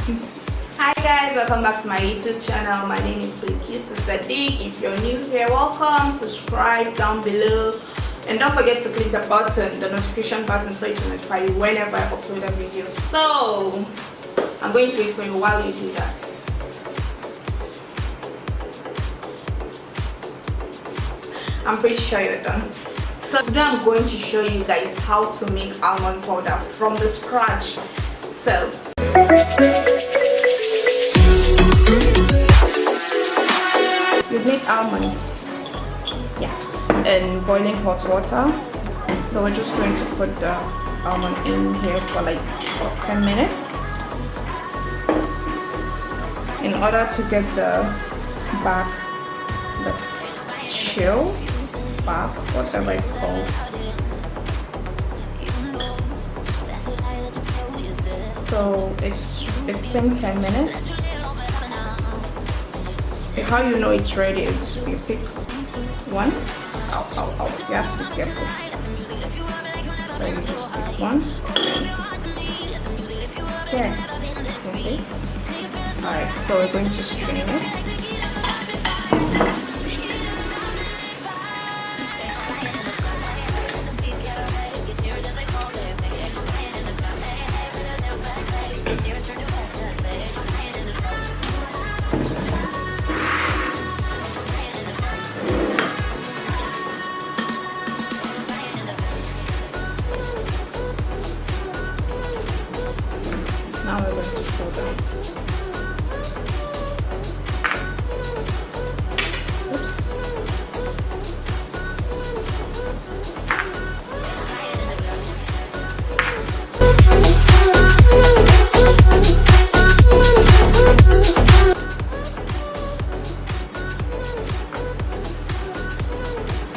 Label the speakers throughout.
Speaker 1: Hi guys, welcome back to my YouTube channel. My name is Bilqeesah Sadeeq. If you're new here, welcome. Subscribe down below and don't forget to click the button, the notification button, so it will notify you whenever I upload a video. So I'm going to wait for you while you do that. I'm pretty sure you're done. So today I'm going to show you guys how to make almond powder from the scratch. So you need almond, in boiling hot water. So we're just going to put the almond in here for like 10 minutes in order to get the bark, the chill bark, whatever it's called. So it's been 10 minutes. How you know it's ready is you pick one. You have to be careful. So you just pick one. Here, you see? Alright, so we're going to strain it. Now we're going to pour them.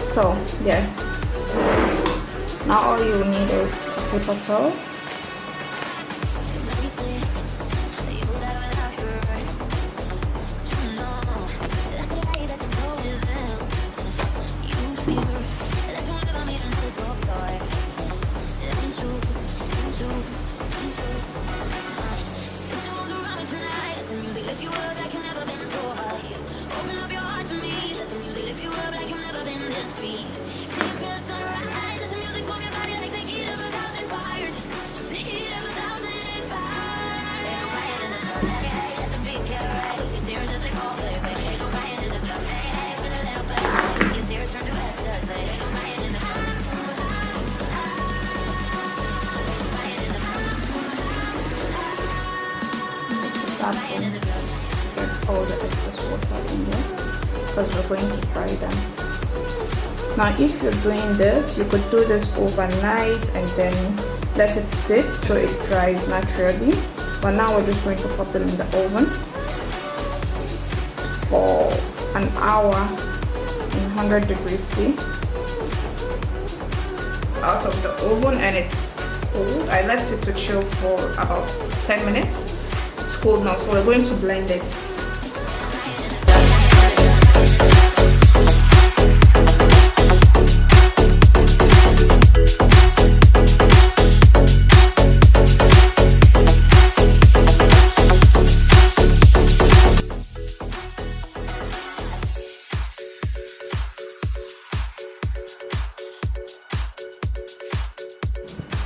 Speaker 1: So yeah, now all you need is a paper towel. Get all the excess water in there because we're going to fry them. Now if you're doing this, you could do this overnight and then let it sit so it dries naturally. But now we're just going to put them in the oven for an hour in 100 degrees C. Out of the oven, and it's cold. I left it to chill for about 10 minutes. It's cold now, so we're going to blend it.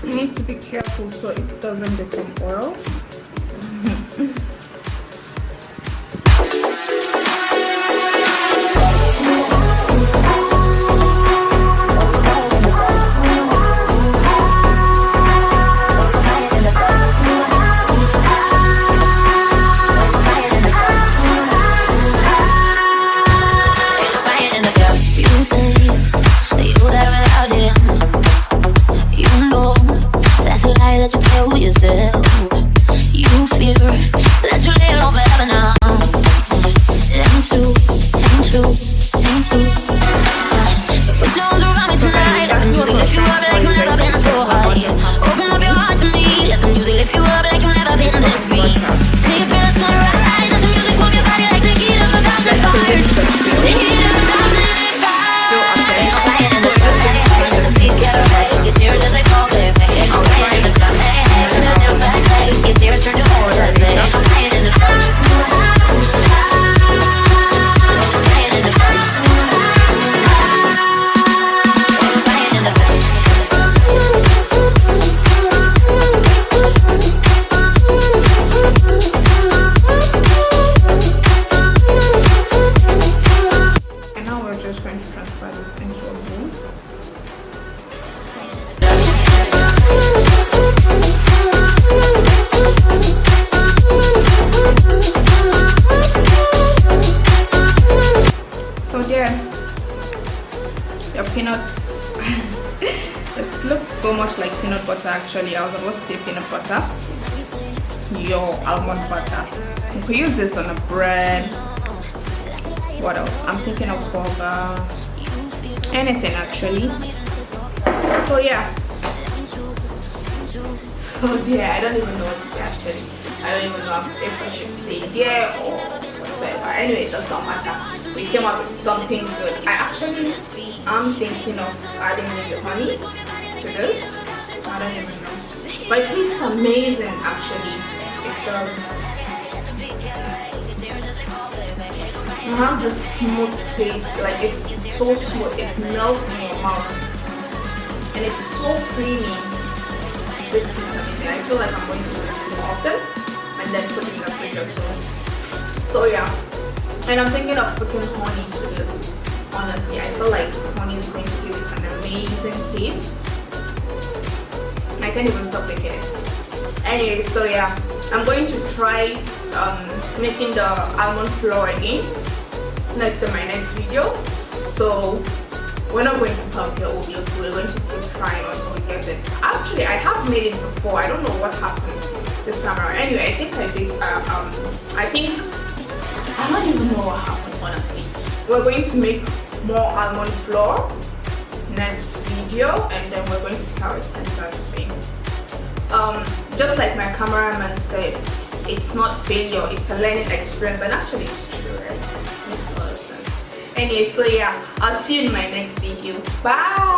Speaker 1: You need to be careful so it doesn't become oil.
Speaker 2: That you tell yourself
Speaker 1: butter actually. I was about to say peanut butter. Your almond butter. You could use this on a bread. What else? I'm thinking of burger. Anything actually. So yeah. So yeah, I don't even know what to say actually. I don't even know if I should say yeah or whatsoever. Anyway, it does not matter. We came up with something good. I'm thinking of adding maybe honey to this. I don't even know. But it tastes amazing actually. It does. You have this smooth taste, like it's so smooth, it melts in your mouth. And it's so creamy. This is amazing. I feel like I'm going to do this more often and then put it in the fridge or so. So yeah. And I'm thinking of putting honey to this. Honestly, I feel like honey is going to give it an amazing taste. I can't even stop making it. Anyway, so yeah, I'm going to try making the almond flour again next in my next video. So we're not going to stop here, obviously. We're going to keep trying until we get it. Actually, I have made it before. I don't know what happened this time around. Anyway, I think I did. I don't even know what happened, honestly. We're going to make more almond flour next video, and then we're going to see how it turns out to be. Just like my cameraman said, it's not failure, it's a learning experience, and actually it's true, right? It makes a lot of sense. Anyway, so yeah, I'll see you in my next video. Bye.